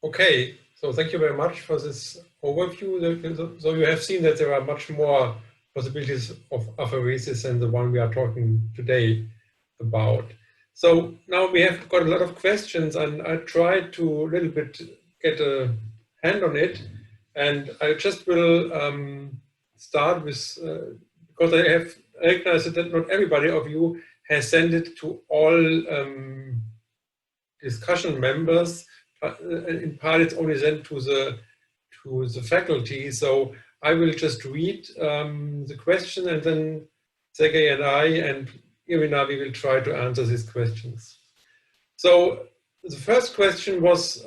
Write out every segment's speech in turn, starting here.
Okay, so thank you very much for this overview. So you have seen that there are much more possibilities of apheresis than the one we are talking today about. So now we have got a lot of questions, and I tried to a little bit get a hand on it, and I just will start with, because I have recognized that not everybody of you has sent it to all discussion members. In part, it's only sent to the faculty. So I will just read the question, and then Sergey and I and Irina, we will try to answer these questions. So the first question was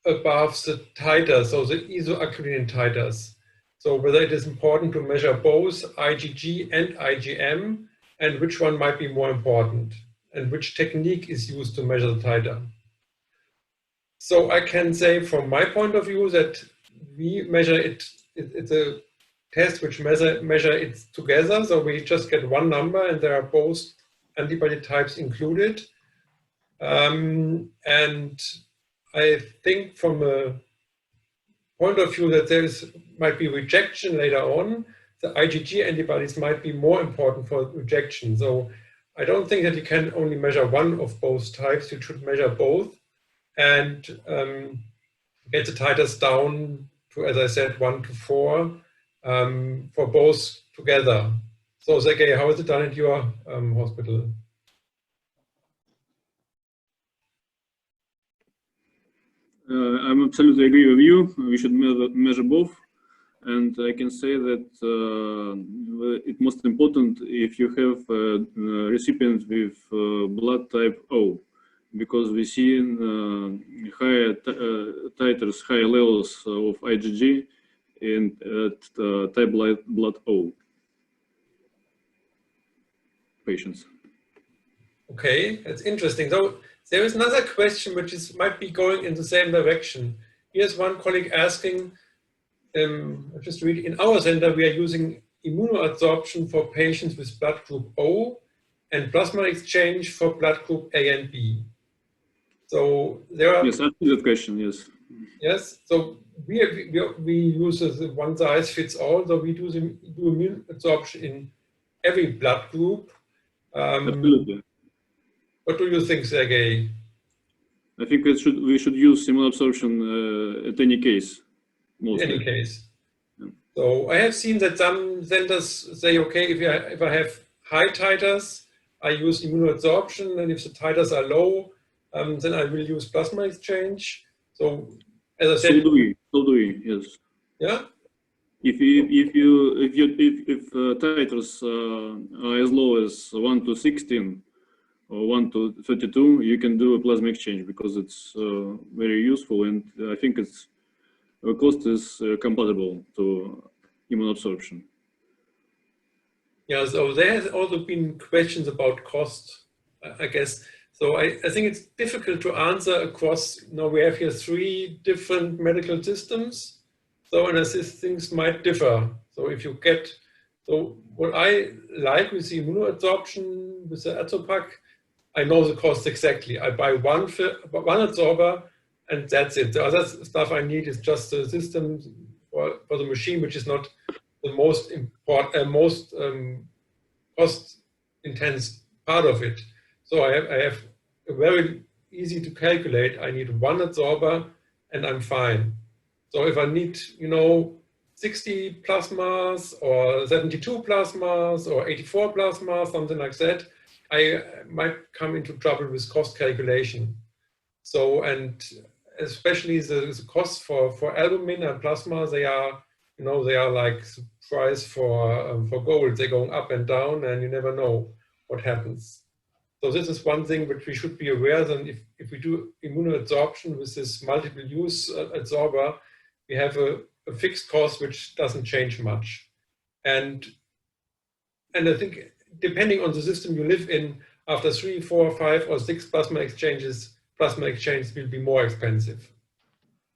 above the titers, so the isoactinium titers. So whether it is important to measure both IgG and IgM, and which one might be more important, and which technique is used to measure the titer. So I can say from my point of view that we measure it, it's a test which measure it together. So we just get one number and there are both antibody types included. And I think from a point of view that there might be rejection later on, the IgG antibodies might be more important for rejection. So I don't think that you can only measure one of both types, you should measure both and get the titers down to, as I said, 1 to 4 for both together. So Sergey, how is it done at your hospital? I'm absolutely agree with you. We should measure both. And I can say that it's most important if you have a recipient with blood type O, because we see higher titers, higher levels of IgG in type blood O patients. Okay, that's interesting. So there is another question which might be going in the same direction. Here's one colleague asking, just read, in our center we are using immunoadsorption for patients with blood group O and plasma exchange for blood group A and B. So there are... Yes, that's a good question, yes. Yes, so we use a one size fits all, so we do immune absorption in every blood group. Absolutely. What do you think, Sergey? I think we should use immune absorption at any case. Mostly. In any case. Yeah. So I have seen that some centers say, okay, if I have high titers, I use immunoadsorption, and if the titers are low, then I will use plasma exchange. So as I said, so do we, yes. Yeah. If titers are as low as 1 to 16 or 1 to 32, you can do a plasma exchange because it's very useful, and I think it's the cost is compatible to immunoabsorption. Yeah, so there has also been questions about cost, I guess. So I think it's difficult to answer across, we have here 3 different medical systems. So, and these things might differ. So if you get, so what I like with the immunoadsorption, with the Adsorpac, I know the cost exactly. I buy one adsorber and that's it. The other stuff I need is just the system for the machine, which is not the most important, most cost-intense part of it. So I have a very easy to calculate. I need one adsorber and I'm fine. So if I need, 60 plasmas or 72 plasmas or 84 plasmas, something like that, I might come into trouble with cost calculation. So, and especially the costs for albumin and plasma, they are, they are like the price for gold. They're going up and down, and you never know what happens. So this is one thing which we should be aware that if we do immunoadsorption with this multiple use adsorber, we have a fixed cost which doesn't change much. And I think depending on the system you live in, after 3, 4, 5, or 6 plasma exchanges will be more expensive.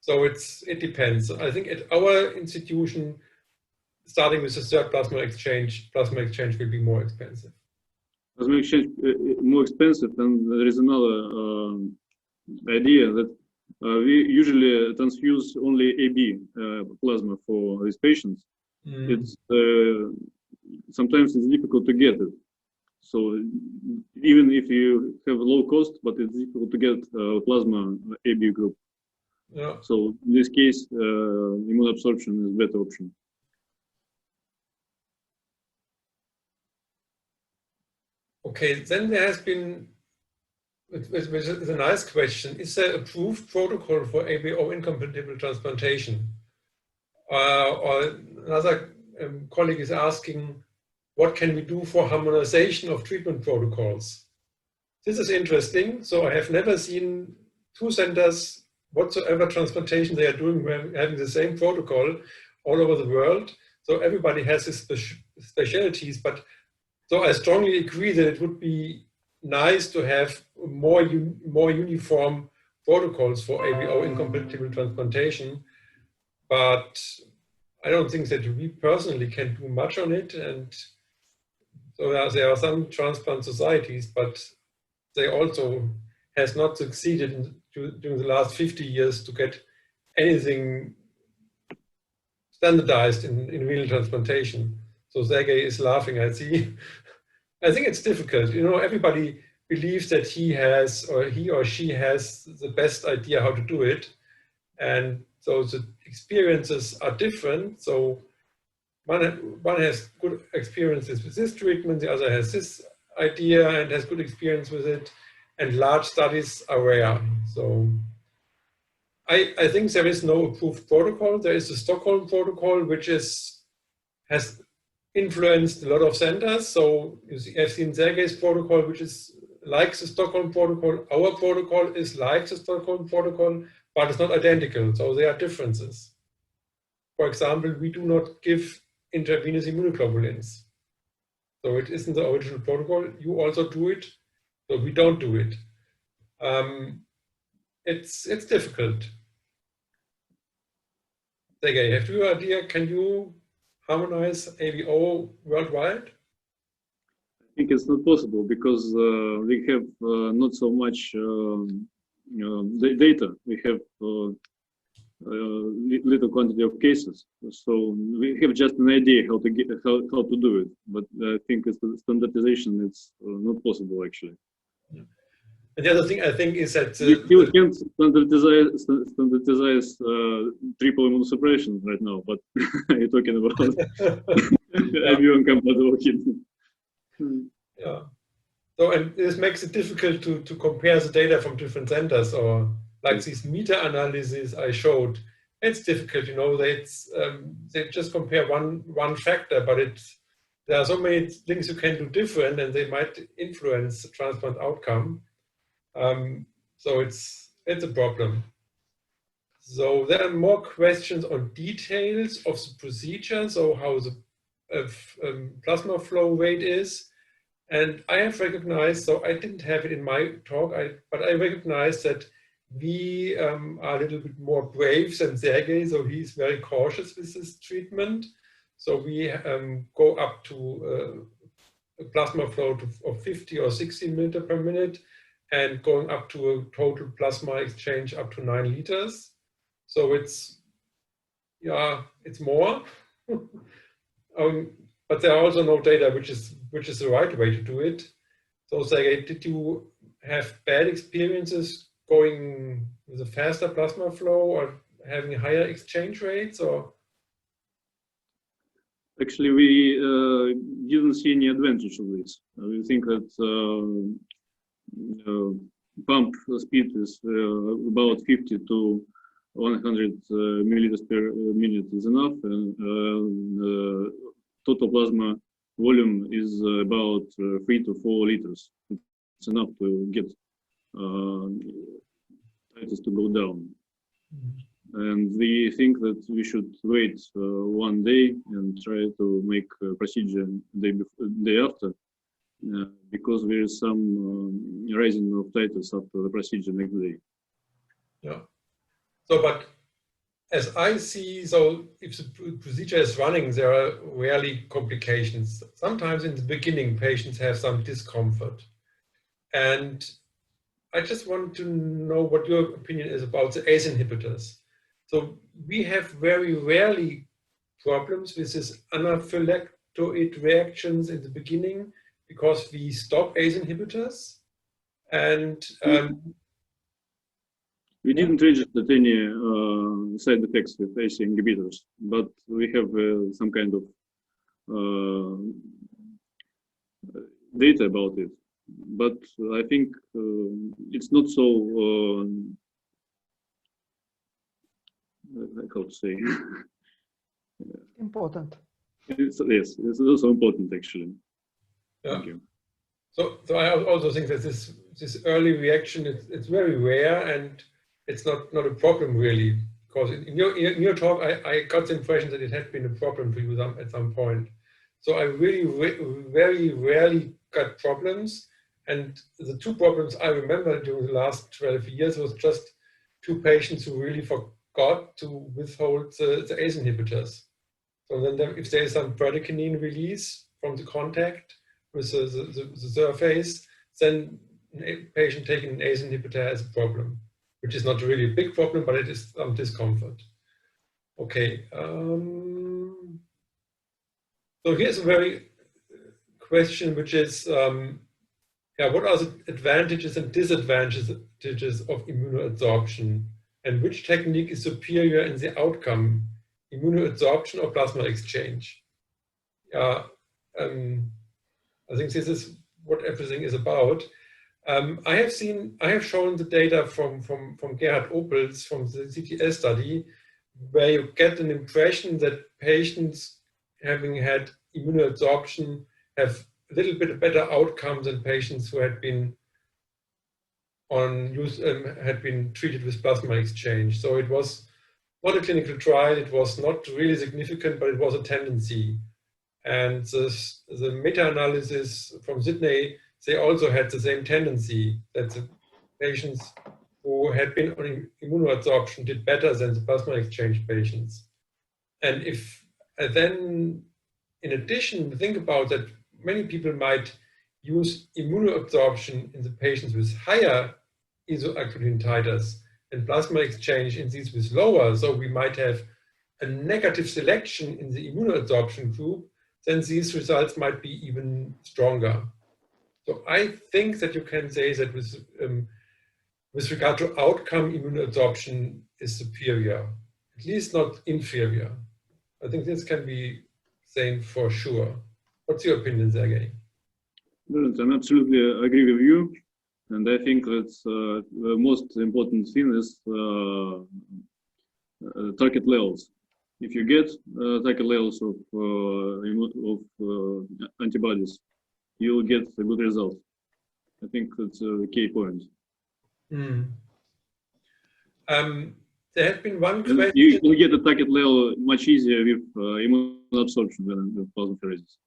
So it depends. I think at our institution, starting with the 3rd plasma exchange will be more expensive. Plasma exchange more expensive, and there is another idea that We usually transfuse only AB plasma for these patients. It's sometimes it's difficult to get it. So even if you have low cost, but it's difficult to get plasma AB group. Yeah. So in this case, immunoabsorption is a better option. Okay, then there has been, which is a nice question, is there an approved protocol for ABO incompatible transplantation? Or another colleague is asking, what can we do for harmonization of treatment protocols? This is interesting. So I have never seen two centers whatsoever transplantation they are doing having the same protocol all over the world. So everybody has his specialties, but so I strongly agree that it would be nice to have more uniform protocols for ABO incompatible transplantation, but I don't think that we personally can do much on it. And so there are some transplant societies, but they also has not succeeded during the last 50 years to get anything standardized in renal transplantation. So Sergey is laughing, I see. I think it's difficult. You know, everybody believes that he or she has the best idea how to do it. And so the experiences are different. So one has good experiences with this treatment, the other has this idea and has good experience with it, and large studies are rare. So I think there is no approved protocol. There is the Stockholm protocol, which has influenced a lot of centers. So you see, I've seen Sergey's protocol, which is like the Stockholm protocol. Our protocol is like the Stockholm protocol, but it's not identical. So there are differences. For example, we do not give intravenous immunoglobulins. So it isn't the original protocol. You also do it, so we don't do it. It's difficult. Sergey, have you an idea? Can you harmonize ABO worldwide? I think it's not possible because we have not so much data. We have little quantity of cases, so we have just an idea how to do it. But I think it's the standardization. It's not possible actually. Yeah. And the other thing I think is that you can't standardize triple immunosuppression right now. But you're talking about immune compatible kidney. Yeah. So and this makes it difficult to compare the data from different centers, or like these meta-analyses I showed. It's difficult, you know. They just compare one factor, but there are so many things you can do different, and they might influence the transplant outcome. So it's a problem. So there are more questions on details of the procedure, so how the plasma flow rate is. And I have recognized, so I didn't have it in my talk, but I recognize that we are a little bit more brave than Sergey, so he's very cautious with this treatment. So we go up to a plasma flow of 50 or 60 milliliters per minute, and going up to a total plasma exchange up to 9 liters. So it's more. But there are also no data which is the right way to do it. So Sergey, did you have bad experiences going with a faster plasma flow or having higher exchange rates, or? Actually, we didn't see any advantage of this. We think that pump speed is about 50 to 100 milliliters per minute is enough, and total plasma volume is about 3 to 4 liters. It's enough to get titers to go down. And we think that we should wait 1 day and try to make a procedure day after, because there is some rising of titers after the procedure next day. Yeah. So, but as I see, so if the procedure is running, there are rarely complications. Sometimes in the beginning, patients have some discomfort. And I just want to know what your opinion is about the ACE inhibitors. So we have very rarely problems with this anaphylactoid reactions in the beginning because we stop ACE inhibitors. And we didn't register any side effects with ACE inhibitors, but we have some kind of data about it. But I think it's not so, how to say, important. Yes, it's also important actually. Yeah. Thank you. So I also think that this early reaction, it's very rare and it's not a problem really, because in your talk, I got the impression that it had been a problem for you at some point. So I really very rarely got problems. And the two problems I remember during the last 12 years was just two patients who really forgot to withhold the ACE inhibitors. So then if there is some bradykinin release from the contact with the surface, then a patient taking an ACE inhibitor has a problem, which is not really a big problem, but it is some discomfort. Okay. So here's a very question, which is, what are the advantages and disadvantages of immunoadsorption, and which technique is superior in the outcome, immunoadsorption or plasma exchange? I think this is what everything is about. I have shown the data from Gerhard Opels from the CTS study, where you get an impression that patients having had immunoadsorption have a little bit better outcomes than patients who had been treated with plasma exchange. So it was not a clinical trial, it was not really significant, but it was a tendency. And the meta-analysis from Sydney, they also had the same tendency, that the patients who had been on immunoadsorption did better than the plasma exchange patients. And if then, in addition, think about that many people might use immunoadsorption in the patients with higher isoactylene titers and plasma exchange in these with lower, so we might have a negative selection in the immunoadsorption group, then these results might be even stronger. So I think that you can say that with regard to outcome, immunoadsorption is superior, at least not inferior. I think this can be said for sure. What's your opinion, Sergey? I absolutely agree with you. And I think that the most important thing is target levels. If you get target levels of antibodies, you will get a good result. I think that's a key point. There has been one question. You get the target level much easier with immunoabsorption than with plasmapheresis.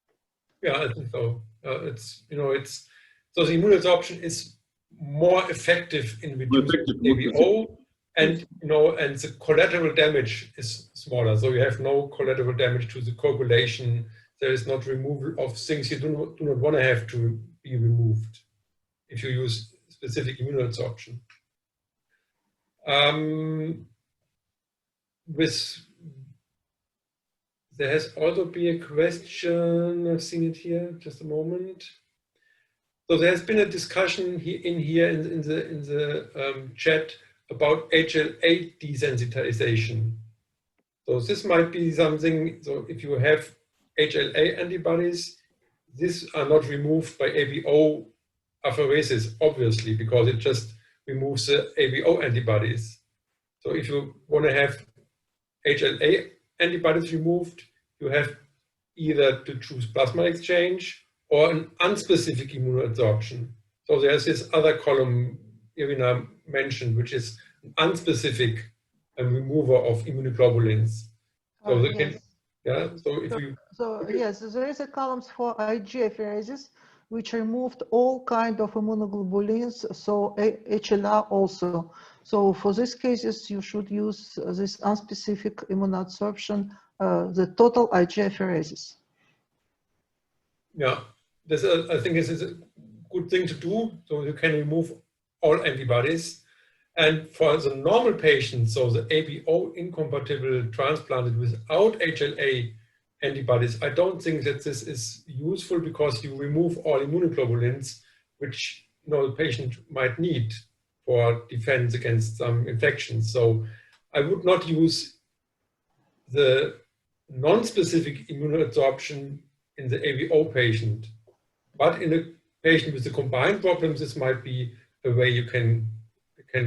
Yeah, I think so. So the immunoabsorption is more effective in reducing ABO, and and the collateral damage is smaller. So you have no collateral damage to the coagulation. There is not removal of things you do not want to have to be removed if you use specific immunoabsorption. There has also been a question, I've seen it here, just a moment. So there's been a discussion in the chat about HLA desensitization. So this might be something, so if you have HLA antibodies, these are not removed by ABO apheresis, obviously, because it just removes the ABO antibodies. So if you want to have HLA antibodies removed, you have either to choose plasma exchange or an unspecific immunoadsorption. So there's this other column Irina mentioned, which is an unspecific remover of immunoglobulins. So yes, there is a column for IgA apheresis, which removed all kind of immunoglobulins, so HLA also. So for these cases, you should use this unspecific immunoadsorption, the total IgA apheresis. Yeah, I think this is a good thing to do. So you can remove all antibodies. And for the normal patients, so the ABO incompatible transplanted without HLA antibodies, I don't think that this is useful because you remove all immunoglobulins, which the patient might need for defense against some infections. So I would not use the non-specific immunoadsorption in the ABO patient, but in a patient with the combined problems, this might be a way you can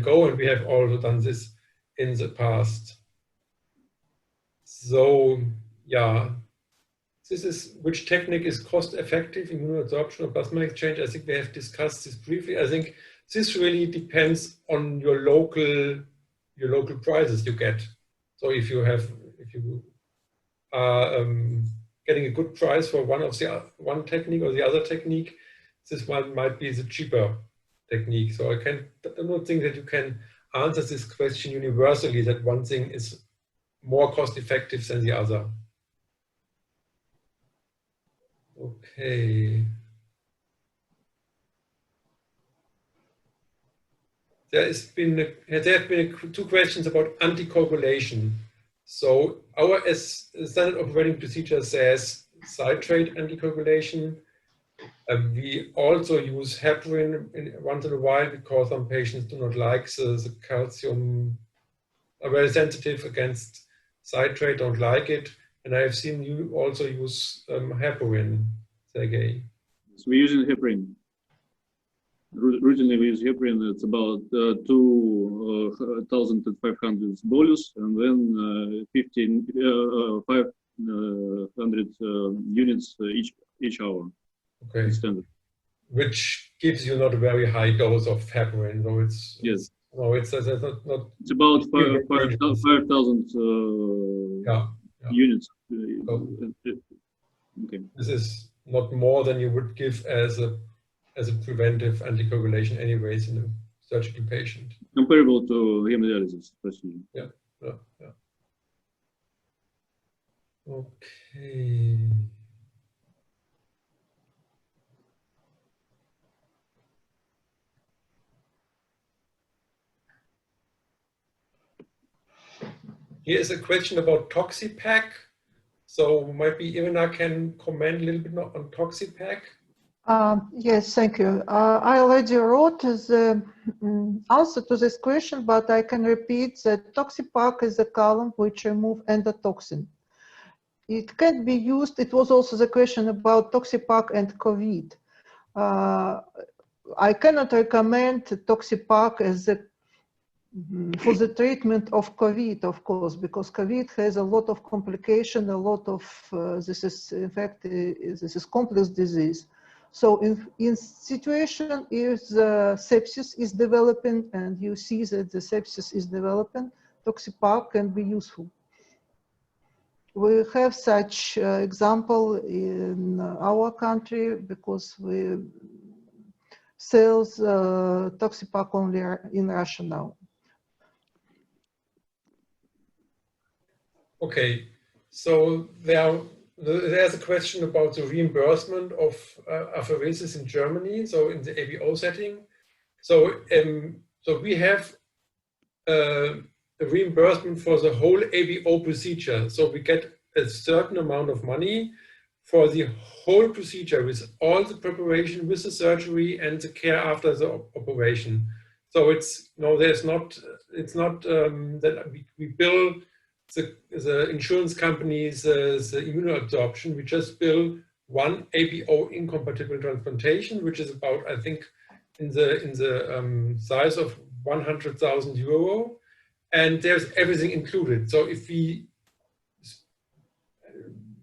go, and we have also done this in the past. So yeah, this is which technique is cost-effective, immunoadsorption or plasma exchange. I think we have discussed this briefly. I think this really depends on your local prices you get. So if you are getting a good price for one technique or the other technique, this one might be the cheaper technique. So I don't think that you can answer this question universally, that one thing is more cost effective than the other. Okay. There have been two questions about anticoagulation. So our standard operating procedure says citrate anticoagulation. We also use heparin once in a while because some patients do not like the calcium, are very sensitive against citrate, don't like it. And I have seen you also use heparin, Sergey. So we're using heparin. Originally we use heparin. It's about 2,500 bolus, and then 500 units each hour. Okay. Standard. Which gives you not a very high dose of heparin, though it's yes. No, it's not. It's about 5,000 units. Okay. This is not more than you would give as a preventive anticoagulation, anyways, in a surgical patient. Comparable to hemodialysis procedure. Yeah. Okay. Here is a question about Toxipack. So maybe Ivana can comment a little bit on Toxipack. Yes, thank you. I already wrote the answer to this question, but I can repeat that Toxipack is a column which removes endotoxin. It can be used. It was also the question about Toxipack and COVID. I cannot recommend Toxipack as for the treatment of COVID, of course, because COVID has a lot of complication, a lot of, this is, in fact, this is complex disease. So in situation if the sepsis is developing and you see that the sepsis is developing, Toxipack can be useful. We have such example in our country because we sell Toxipack only in Russia now. Okay, so there's a question about the reimbursement of apheresis in Germany, so in the ABO setting. So, so we have a reimbursement for the whole ABO procedure. So we get a certain amount of money for the whole procedure with all the preparation, with the surgery and the care after the operation. So it's it's not that we bill the insurance companies the immunoadsorption. We just bill one ABO incompatible transplantation, which is about, I think, in the size of 100,000 euro, and there's everything included. So if we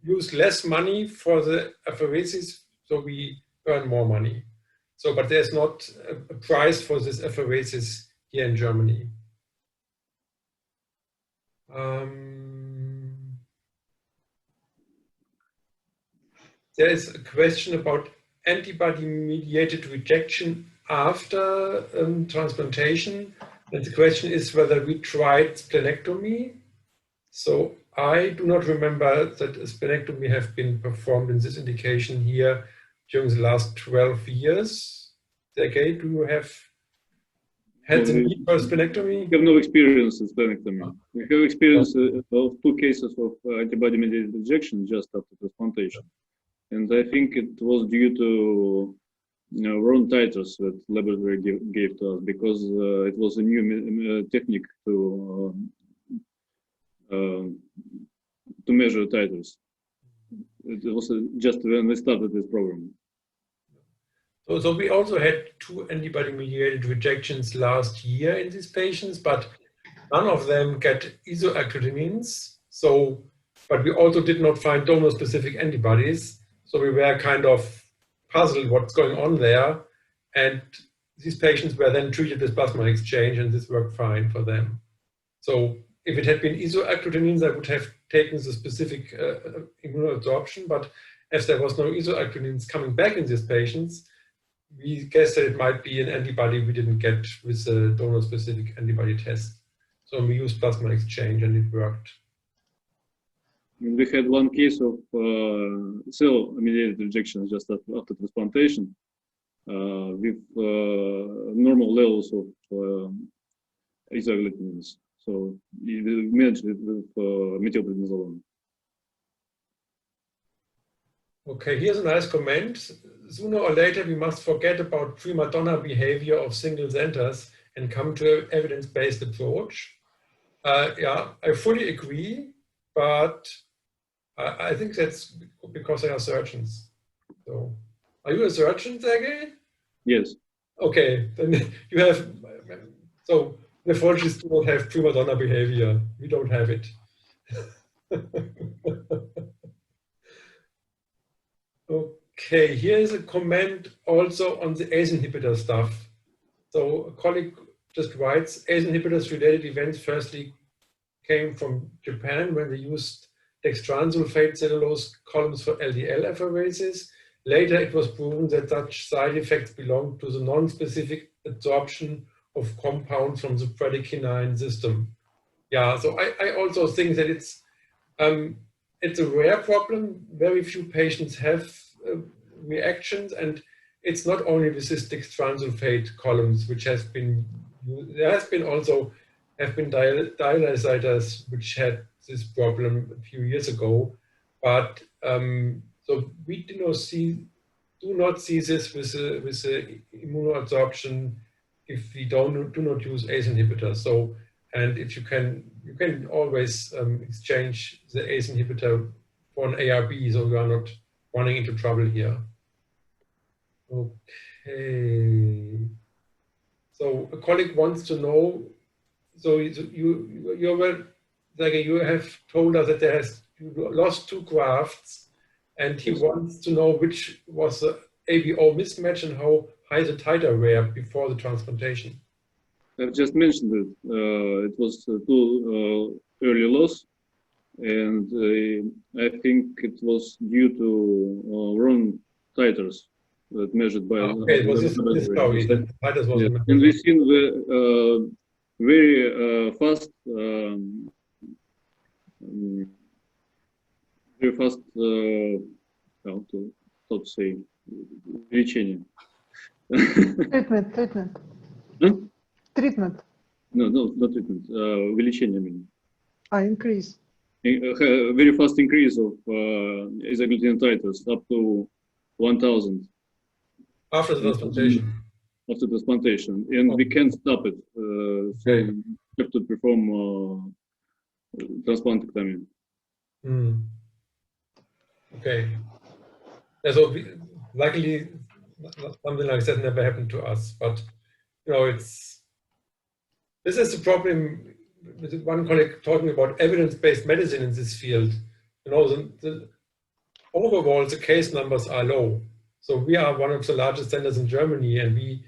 use less money for the apheresis, so we earn more money. So, but there's not a price for this apheresis here in Germany. There is a question about antibody-mediated rejection after transplantation. And the question is whether we tried splenectomy. So I do not remember that a splenectomy have been performed in this indication here during the last 12 years. Sergey, do you have had the need for splenectomy? We have no experience in splenectomy. We have experience of 2 cases of antibody-mediated rejection just after transplantation. And I think it was due to wrong titers that laboratory gave to us, because it was a new technique to measure titers. It was just when we started this program. So we also had 2 antibody-mediated rejections last year in these patients, but none of them get isoagglutinin. But we also did not find donor-specific antibodies. So we were kind of puzzled what's going on there. And these patients were then treated with plasma exchange, and this worked fine for them. So if it had been isoagglutinins, I would have taken the specific immunoabsorption. But as there was no isoagglutinins coming back in these patients, we guessed that it might be an antibody we didn't get with the donor-specific antibody test. So we used plasma exchange, and it worked. We had 1 case of cell-mediated rejection just after transplantation with normal levels of isoagglutinins. So we managed it with methylprednisolone. Okay, here's a nice comment. Sooner or later, we must forget about prima donna behavior of single centers and come to an evidence-based approach. Yeah, I fully agree, but I think that's because they are surgeons. So, are you a surgeon, Sergey? Yes. Okay, then you have, so nephrologists do not have prima donna behavior. We don't have it. Okay, here's a comment also on the ACE inhibitor stuff. So a colleague just writes, ACE inhibitors related events firstly came from Japan when they used dextran sulfate cellulose columns for LDL apheresis. Later, it was proven that such side effects belong to the non-specific absorption of compounds from the bradykinin system. Yeah, so I also think that it's a rare problem. Very few patients have reactions, and it's not only with this dextran sulfate columns, which has been, there has been also dialysators which had this problem a few years ago, but so we do not see this with the immunoabsorption if we do not use ACE inhibitors. So, and if you can always exchange the ACE inhibitor for an ARB, so you are not running into trouble here. Okay. So a colleague wants to know. So you have told us that you lost 2 grafts, and he wants to know which was the ABO mismatch and how high the titer were before the transplantation. I've just mentioned it. It was too early loss, and I think it was due to wrong titers that measured by. Okay, it was this story. The titers wasn't. Yeah. And we've seen the very fast. Very fast, how to say, лечение. Treatment. Huh? Treatment. No, not treatment. Увеличение, I mean. Increase. A very fast increase of isoagglutinin titers up to 1,000. After the transplantation. After transplantation, and we can't stop it. So we have to perform transplantectomy. Okay. Yeah, so luckily, something like that never happened to us. But you know, this is the problem with one colleague talking about evidence-based medicine in this field. You know, overall the case numbers are low. So we are one of the largest centers in Germany, and we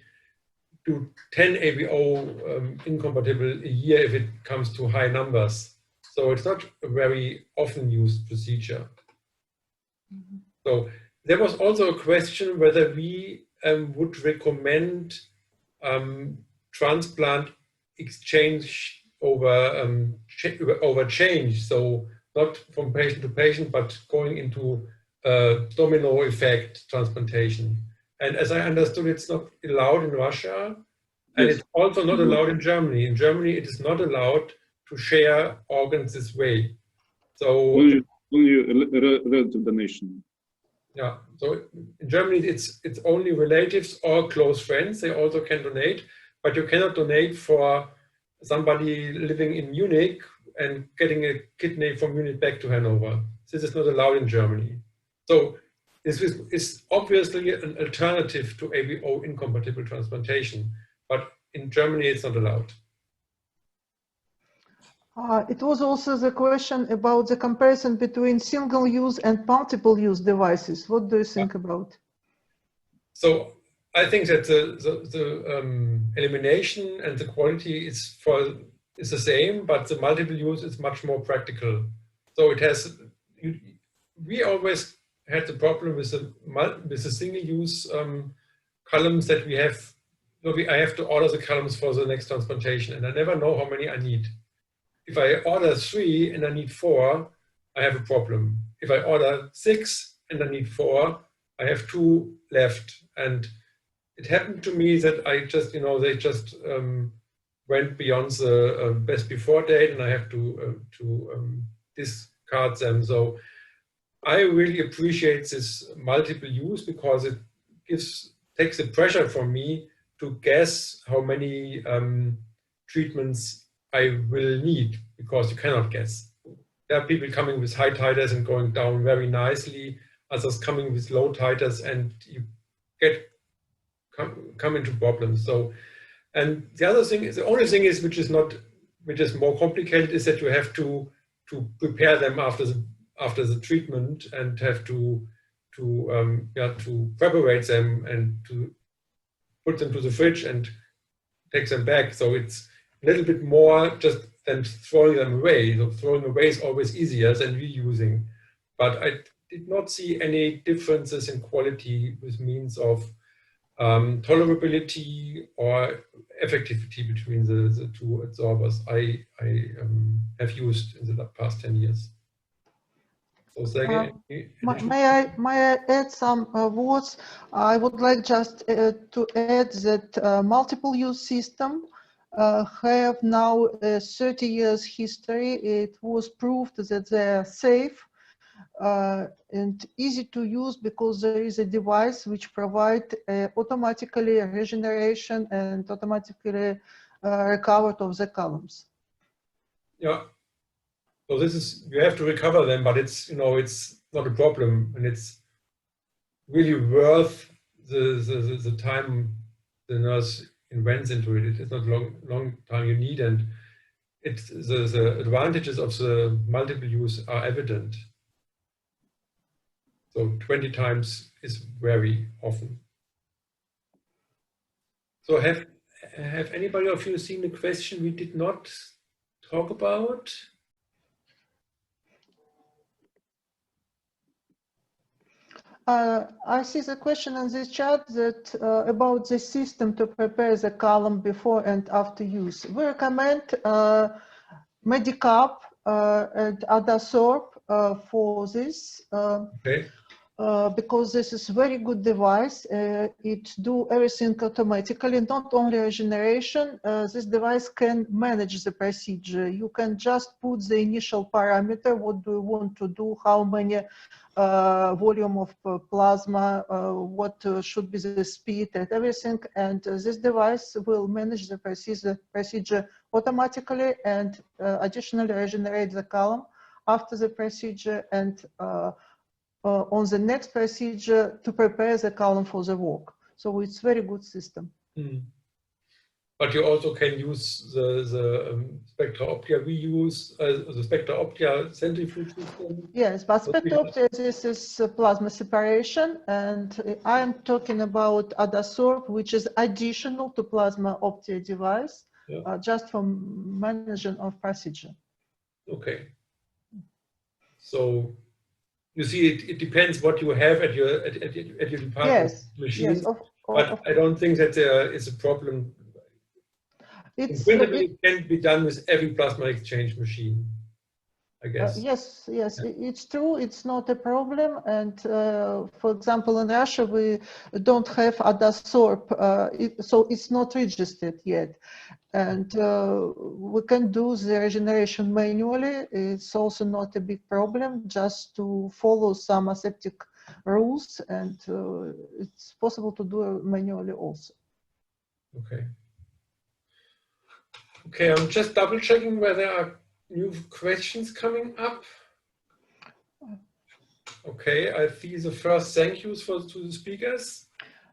do 10 ABO incompatible a year if it comes to high numbers. So it's not a very often used procedure. So there was also a question whether we would recommend transplant exchange over change. So not from patient to patient, but going into domino effect transplantation. And as I understood, it's not allowed in Russia. And Yes. it's also not allowed in Germany. In Germany, it is not allowed to share organs this way. So Only relative donation. yeah, so in Germany, it's only relatives or close friends. They also can donate, but you cannot donate for somebody living in Munich and getting a kidney from Munich back to Hanover. This is not allowed in Germany. So this is obviously an alternative to ABO incompatible transplantation, but in Germany, it's not allowed. It was also the question about the comparison between single-use and multiple-use devices. What do you think about? So I think that the elimination and the quality is the same, but the multiple use is much more practical. So it has. We always had the problem with the single-use columns that we have. I have to order the columns for the next transplantation, and I never know how many I need. If I order 3 and I need 4, I have a problem. If I order 6 and I need 4, I have 2 left. And it happened to me that I just, they just went beyond the best before date, and I have to discard them. So I really appreciate this multiple use because it takes the pressure from me to guess how many treatments I will need, because you cannot guess. There are people coming with high titers and going down very nicely, others coming with low titers, and you come into problems. So, and the other thing is, the only thing is which is more complicated, is that you have to prepare them after the treatment and have to preparate them and to put them to the fridge and take them back. So it's a little bit more just than throwing them away. So throwing away is always easier than reusing. But I did not see any differences in quality with means of tolerability or effectivity between the two adsorbers I have used in the past 10 years. So Sergey, may I add some words? I would like just to add that multiple use system have now a 30 years history. It was proved that they are safe and easy to use because there is a device which provides automatically regeneration and automatically recovery of the columns. Yeah. So this is, you have to recover them, but it's not a problem, and it's really worth the time the nurse invents into it. It's not long time you need, and it's the advantages of the multiple use are evident. So 20 times is very often. So have anybody of you seen the question we did not talk about? I see the question in this chat that about the system to prepare the column before and after use. We recommend Medicap and Adasorb for this. Okay. Because this is a very good device. It do everything automatically, not only regeneration. This device can manage the procedure. You can just put the initial parameter, what do you want to do, how many volume of plasma, what should be the speed and everything. And this device will manage the procedure automatically and additionally regenerate the column after the procedure and on the next procedure to prepare the column for the work. So it's a very good system. Mm. But you also can use the Spectra Optia we use, the Spectra Optia centrifuge system. Yes, but Spectra Optia, this is plasma separation, and I am talking about Adasorb, which is additional to Plasma Optia device, Yeah. just for management of procedure. Okay. So you see, it depends what you have at your department Yes, machines. yes, but I don't think that there is a problem. In principle, it can be done with every plasma exchange machine. I guess. Yes, it's true. It's not a problem. And for example, in Russia, we don't have Adasorb, so it's not registered yet. And we can do the regeneration manually. It's also not a big problem, just to follow some aseptic rules, and it's possible to do it manually also. Okay. Okay, I'm just double checking whether there are new questions coming up. Okay, I see the first thank yous to the speakers.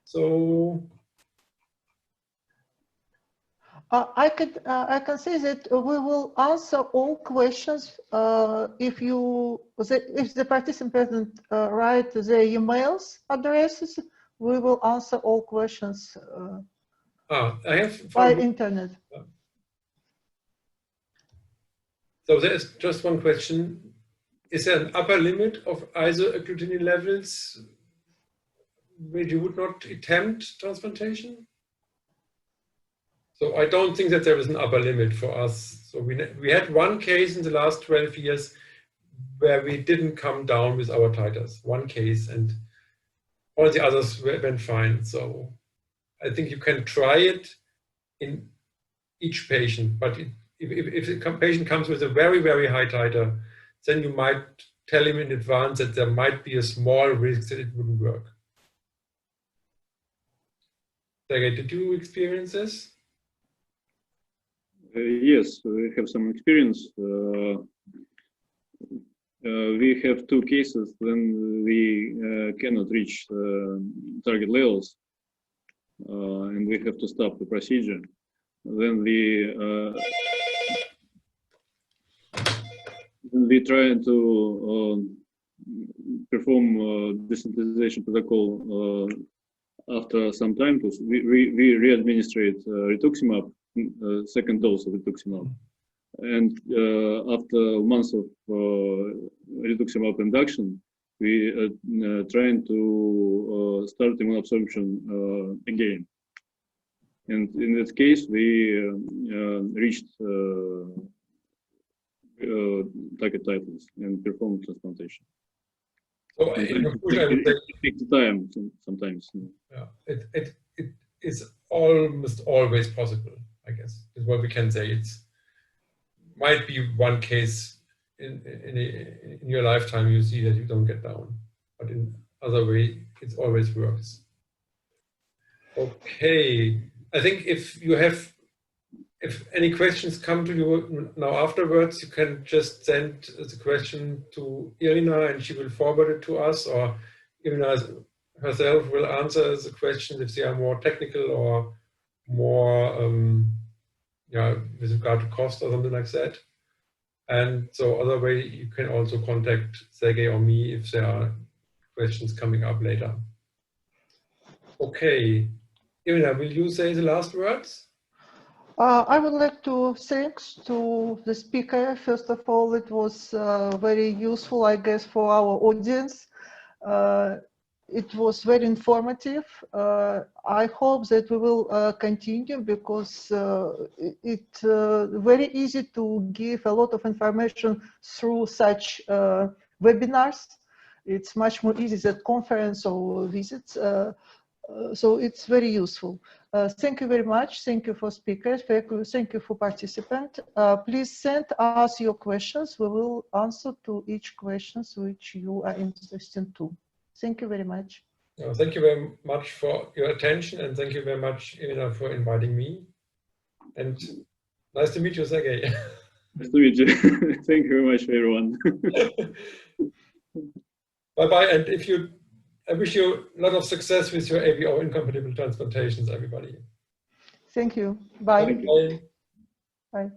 So I can say that we will answer all questions if the participant write their emails addresses. We will answer all questions I have by internet. So there is just one question. Is there an upper limit of isoagglutinin levels where you would not attempt transplantation? So I don't think that there is an upper limit for us. So we had one case in the last 12 years where we didn't come down with our titers. One case, and all the others went fine. So I think you can try it in each patient, but if the patient comes with a very, very high titer, then you might tell him in advance that there might be a small risk that it wouldn't work. Sergey, did you experience this? Yes, we have some experience. We have two cases when we cannot reach target levels, and we have to stop the procedure. Then we try to perform desensitization protocol after some time. We re-administrate rituximab, second dose of rituximab, and after months of rituximab induction, we trying to start immunoabsorption again. And in that case, we reached target titers and performed transplantation. So it takes time sometimes. Yeah, it is almost always possible, I guess, is what we can say. It's might be one case in your lifetime you see that you don't get down, but in other way it always works. Okay, I think if any questions come to you now afterwards, you can just send the question to Irina and she will forward it to us, or Irina herself will answer the questions if they are more technical or more with regard to cost or something like that. And so other way you can also contact Sergey or me if there are questions coming up later. Okay, Irina, will you say the last words? I would like to thank to the speaker. First of all, it was very useful, I guess, for our audience. It was very informative. I hope that we will continue, because it's very easy to give a lot of information through such webinars. It's much more easy than conference or visits. So it's very useful. Thank you very much. Thank you for speakers. Thank you for participants. Please send us your questions. We will answer to each questions which you are interested to. Thank you very much. Thank you very much for your attention, and thank you very much, Irina, for inviting me. And nice to meet you, Sergey. Nice to meet you. Thank you very much, everyone. Bye-bye. And I wish you a lot of success with your ABO incompatible transplantations, everybody. Thank you. Bye. Bye. Bye.